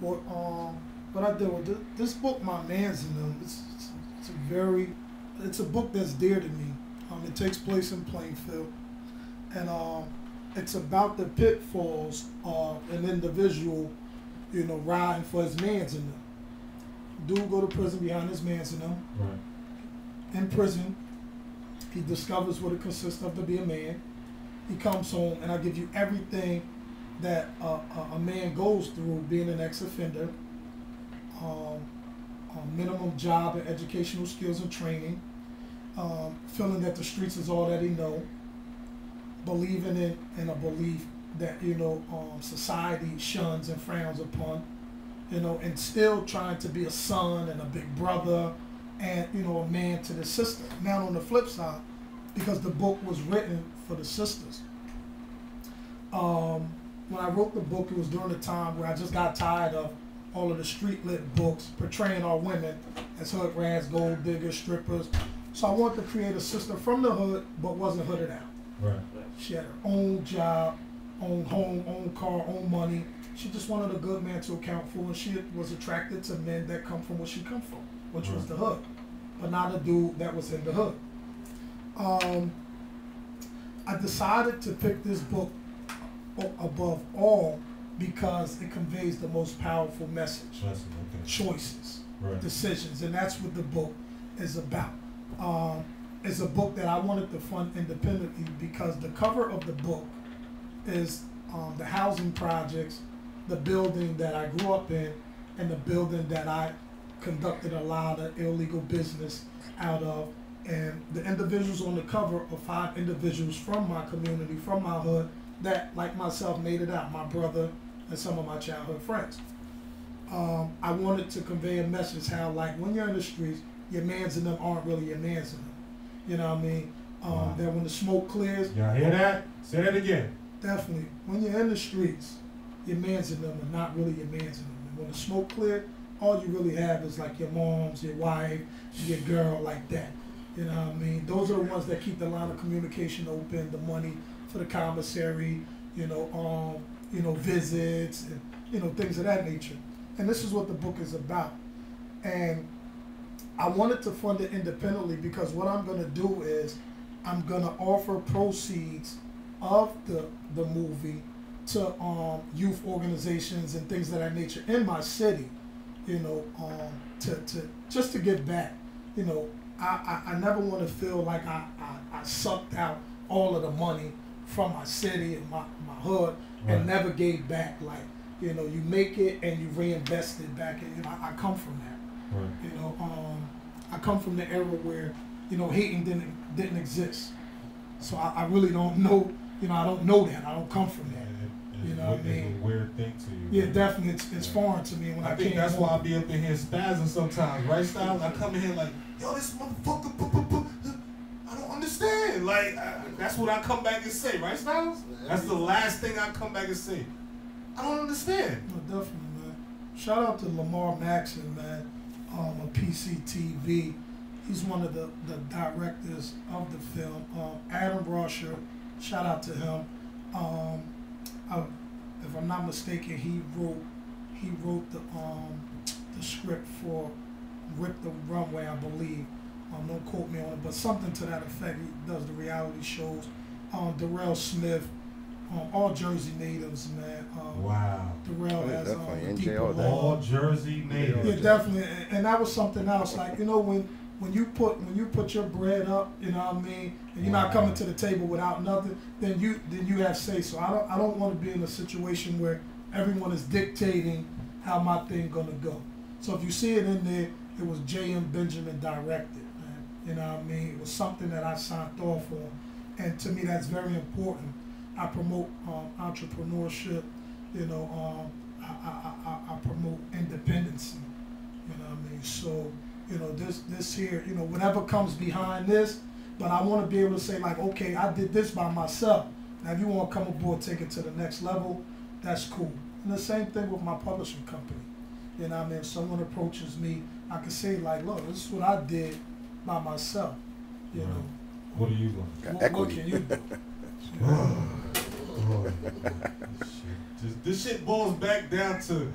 What I did with this book, My Man's in Them, it's a book that's dear to me. It takes place in Plainfield, and it's about the pitfalls of an individual, riding for his man's in them. Dude go to prison behind his man's in them. Right. In prison, he discovers what it consists of to be a man. He comes home, and I give you everything that a man goes through being an ex-offender. Minimum job and educational skills and training. Feeling that the streets is all that he know. Believing in a belief that society shuns and frowns upon. And still trying to be a son and a big brother and a man to the sister. Now on the flip side, because the book was written for the sisters. When I wrote the book, it was during the time where I just got tired of all of the street lit books portraying our women as hood rats, gold diggers, strippers. So I wanted to create a sister from the hood, but wasn't hooded out. Right. She had her own job, own home, own car, own money. She just wanted a good man to account for, and she was attracted to men that come from where she come from, which was the hood, but not a dude that was in the hood. I decided to pick this book above all because it conveys the most powerful message. Okay. Choices, right. Decisions, and that's what the book is about. It's a book that I wanted to fund independently because the cover of the book is the housing projects, the building that I grew up in, and the building that I conducted a lot of illegal business out of. And the individuals on the cover are 5 individuals from my community, from my hood, that, like myself, made it out, my brother and some of my childhood friends. I wanted to convey a message how, like, when you're in the streets, your mans in them aren't really your mans in them. You know what I mean? That when the smoke clears... Y'all hear that? Say that again. Definitely. When you're in the streets, your mans in them are not really your mans in them. And when the smoke cleared, all you really have is like your moms, your wife, your girl, like that. You know what I mean? Those are the ones that keep the line of communication open, the money for the commissary, visits, and, things of that nature. And this is what the book is about. And I wanted to fund it independently because what I'm going to do is I'm going to offer proceeds of the movie to youth organizations and things of that nature in my city, to give back. I never want to feel like I sucked out all of the money from my city and my hood and never gave back. Like, you make it and you reinvest it back. And, I come from that. Right. I come from the era where, hating didn't exist. So I really don't know, I don't know that. I don't come from that. It's a weird thing to you. Yeah, right? Definitely. It's foreign to me when I think that's why I be up in here spazzing sometimes, right, Styles? I come in here like, yo, this motherfucker, I don't understand. Like, that's what I come back and say, right, Styles? That's the last thing I come back and say. I don't understand. No, definitely, man. Shout out to Lamar Maxon, man, of PT.5. He's one of the directors of the film. Adam Rosher, shout out to him. If I'm not mistaken, he wrote the script for Rip the Runway, I believe. Don't quote me on it, but something to that effect. He does the reality shows. Darrell Smith, all Jersey natives, man. Wow. Darrell has all Jersey natives. Yeah, definitely, and that was something else. Like, when you put your bread up, you know what I mean, and you're not coming to the table without nothing, then you have say so. I don't want to be in a situation where everyone is dictating how my thing gonna go. So if you see it in there, it was J.M. Benjamin directed, man. You know what I mean? It was something that I signed off on, and to me that's very important. I promote entrepreneurship. I promote independence. You know what I mean? So. This here, whatever comes behind this, but I want to be able to say, like, okay, I did this by myself. Now, if you want to come aboard, take it to the next level, that's cool. And the same thing with my publishing company. You know what I mean? If someone approaches me, I can say, like, look, this is what I did by myself. You know. What are you doing? What can you do? This shit boils back down to